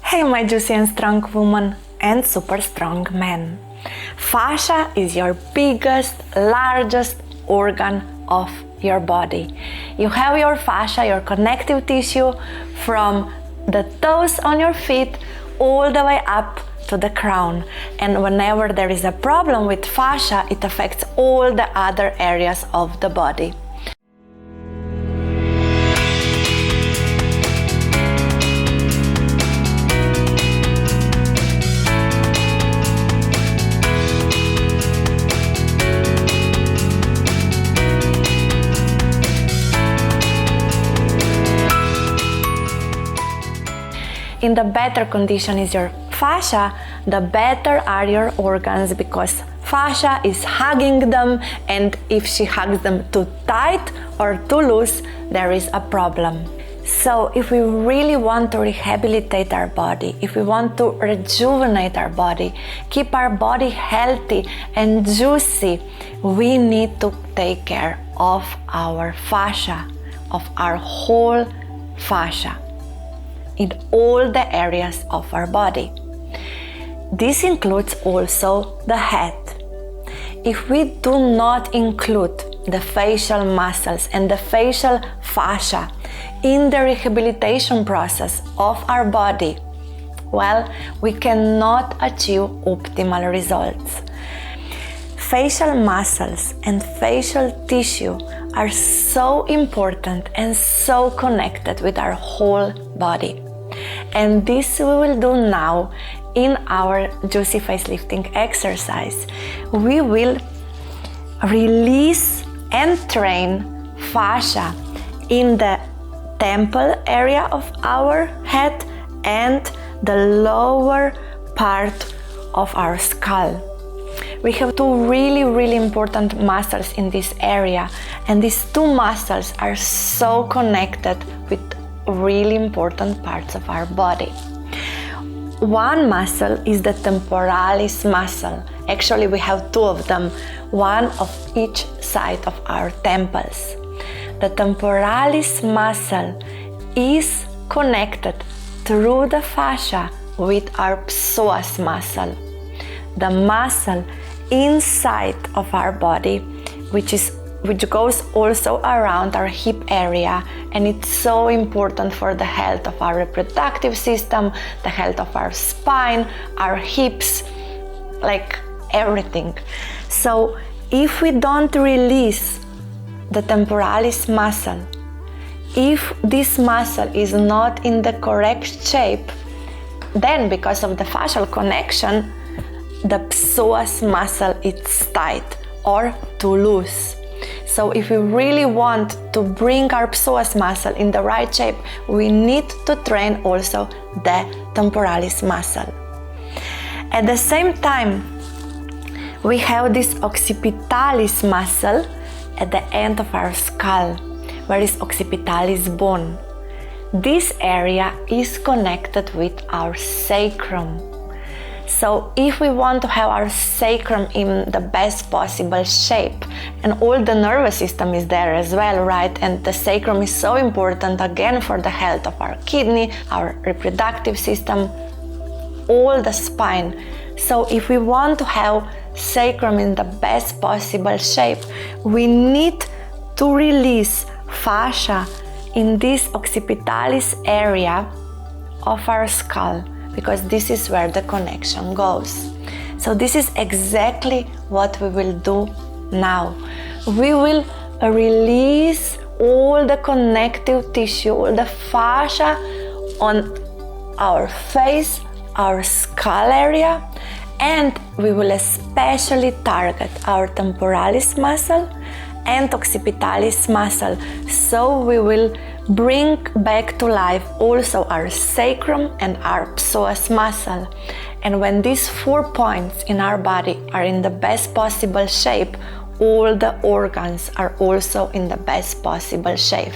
Hey my juicy and strong woman and super strong man. Fascia is your biggest, largest organ of your body. You have your fascia, your connective tissue, from the toes on your feet all the way up to the crown. And whenever there is a problem with fascia, it affects all the other areas of the body. In the better condition is your fascia, the better are your organs, because fascia is hugging them, and if she hugs them too tight or too loose, there is a problem. So if we really want to rehabilitate our body, if we want to rejuvenate our body, keep our body healthy and juicy, we need to take care of our fascia, of our whole fascia, in all the areas of our body. This includes also the head. If we do not include the facial muscles and the facial fascia in the rehabilitation process of our body, well, we cannot achieve optimal results. Facial muscles and facial tissue are so important and so connected with our whole body. And this we will do now in our juicy facelifting exercise. We will release and train fascia in the temple area of our head and the lower part of our skull. We have two really important muscles in this area, and these two muscles are so connected with really important parts of our body. One muscle is the temporalis muscle. Actually, we have two of them, one of each side of our temples. The temporalis muscle is connected through the fascia with our psoas muscle, the muscle inside of our body, which goes also around our hip area, and it's so important for the health of our reproductive system, the health of our spine, our hips, like everything. So if we don't release the temporalis muscle, if this muscle is not in the correct shape, then because of the fascial connection, the psoas muscle is tight or too loose. So if we really want to bring our psoas muscle in the right shape, we need to train also the temporalis muscle. At the same time, we have this occipitalis muscle at the end of our skull, where is occipitalis bone. This area is connected with our sacrum. So if we want to have our sacrum in the best possible shape, and all the nervous system is there as well, right? And the sacrum is so important again for the health of our kidney, our reproductive system, all the spine. So if we want to have sacrum in the best possible shape, we need to release fascia in this occipitalis area of our skull, because this is where the connection goes. So this is exactly what we will do now. We will release all the connective tissue, all the fascia on our face, our skull area, and we will especially target our temporalis muscle and occipitalis muscle. So we will bring back to life also our sacrum and our psoas muscle. And when these 4 points in our body are in the best possible shape, all the organs are also in the best possible shape.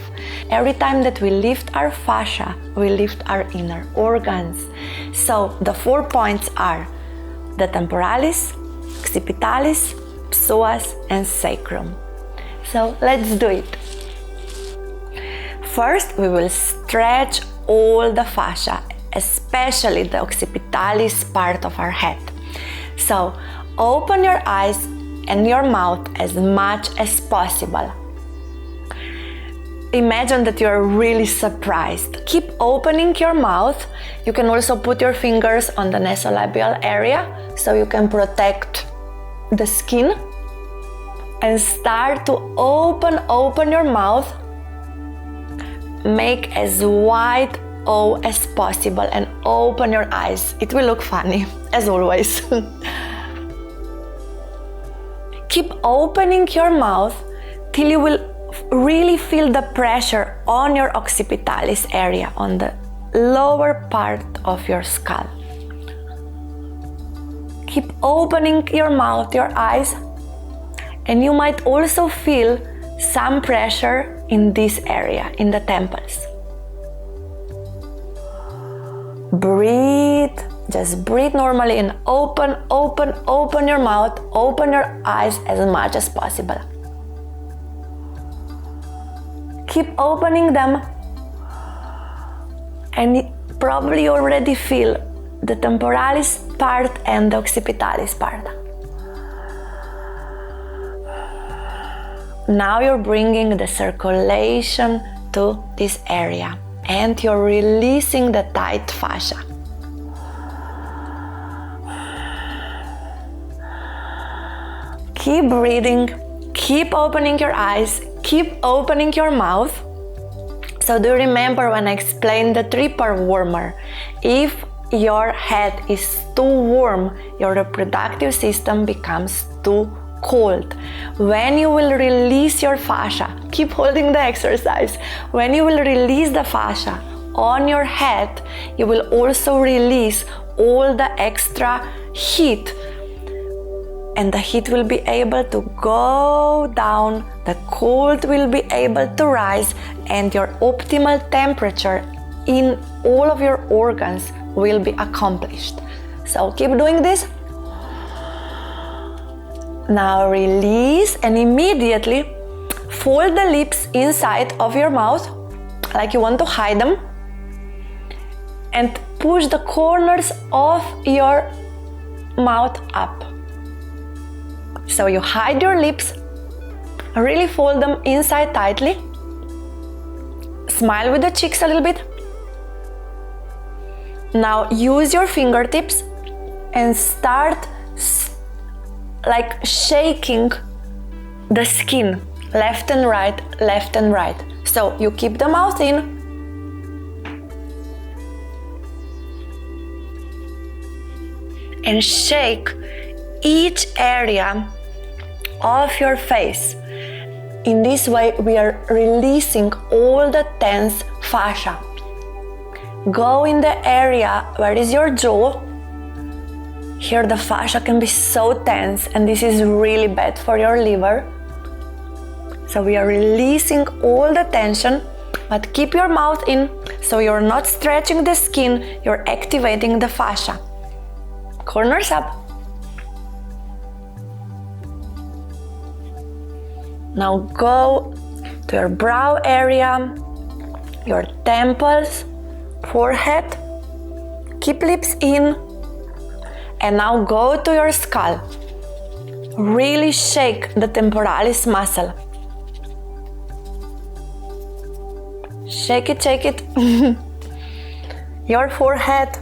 Every time that we lift our fascia, we lift our inner organs. So the 4 points are the temporalis, occipitalis, psoas, and sacrum. So let's do it. First, we will stretch all the fascia especially the occipitalis part of our head. So open your eyes and your mouth as much as possible. Imagine that you're really surprised. Keep opening your mouth. You can also put your fingers on the nasolabial area so you can protect the skin. And start to open your mouth. Make as wide O as possible and open your eyes. It will look funny, as always. Keep opening your mouth till you will really feel the pressure on your occipitalis area, on the lower part of your skull. Keep opening your mouth, your eyes, and you might also feel some pressure in this area, in the temples. Breathe, just breathe normally and open your mouth, open your eyes as much as possible. Keep opening them, and probably you already feel the temporalis part and the occipitalis part. Now you're bringing the circulation to this area and you're releasing the tight fascia. Keep breathing, keep opening your eyes, keep opening your mouth. So do you remember when I explained the triple warmer? If your head is too warm, your reproductive system becomes too cold. When you will release your fascia, keep holding the exercise. When you will release the fascia on your head, you will also release all the extra heat, and the heat will be able to go down, the cold will be able to rise, and your optimal temperature in all of your organs will be accomplished. So keep doing this. Now release and immediately fold the lips inside of your mouth like you want to hide them, and push the corners of your mouth up. So you hide your lips, really fold them inside tightly, smile with the cheeks a little bit. Now use your fingertips and start like shaking the skin left and right, left and right. So you keep the mouth in, and shake each area of your face. In this way we are releasing all the tense fascia. Go in the area where is your jaw. Here the fascia can be so tense, and this is really bad for your liver. So we are releasing all the tension, but keep your mouth in, so you're not stretching the skin, you're activating the fascia. Corners up. Now go to your brow area, your temples, forehead. Keep lips in. And now go to your skull. Really shake the temporalis muscle. Shake it. Your forehead.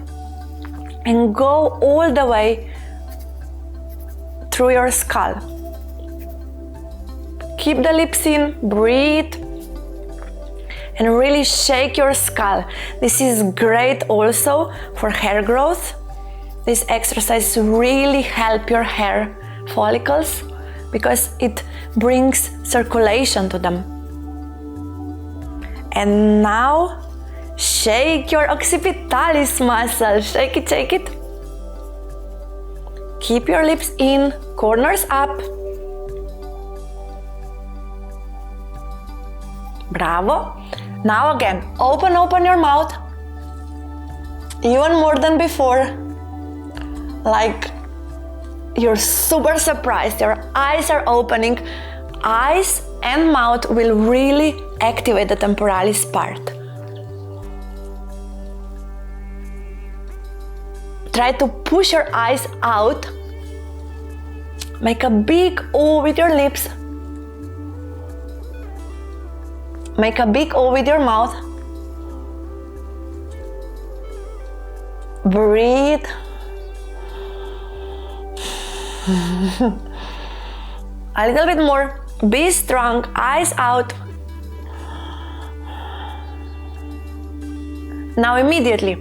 And go all the way through your skull. Keep the lips in, breathe. And really shake your skull. This is great also for hair growth. This exercise really helps your hair follicles because it brings circulation to them. And now shake your occipitalis muscle. Shake it. Keep your lips in, corners up. Bravo. Now again, open your mouth. Even more than before. Like you're super surprised, your eyes are opening. Eyes and mouth will really activate the temporalis part. Try to push your eyes out. Make a big O with your lips. Make a big O with your mouth. Breathe. A little bit more. Be strong. Eyes out. Now immediately,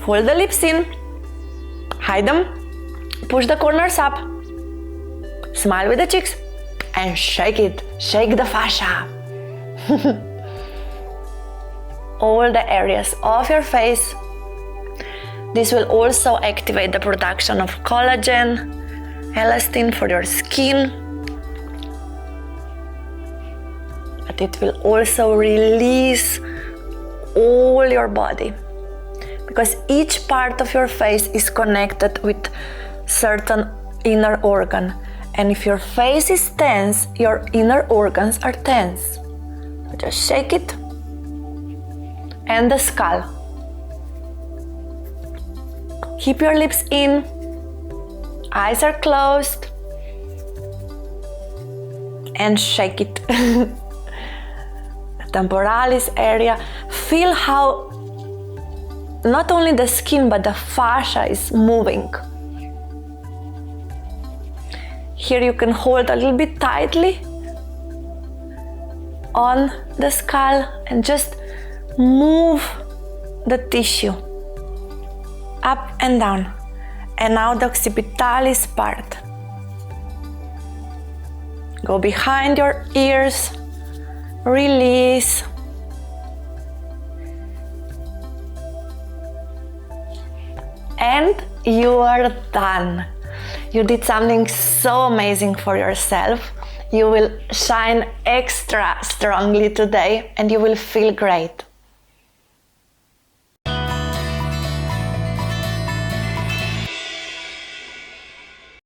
fold the lips in. Hide them. Push the corners up. Smile with the cheeks. And shake it. Shake the fascia. All the areas of your face. This will also activate the production of collagen, elastin for your skin. But it will also release all your body, because each part of your face is connected with certain inner organ. And if your face is tense, your inner organs are tense. So just shake it. And the skull. Keep your lips in. Eyes are closed. And shake it. The temporalis area. Feel how not only the skin but the fascia is moving. Here you can hold a little bit tightly on the skull and just move the tissue up and down. And now the occipitalis part. Go behind your ears, release. And you are done. You did something so amazing for yourself. You will shine extra strongly today and you will feel great.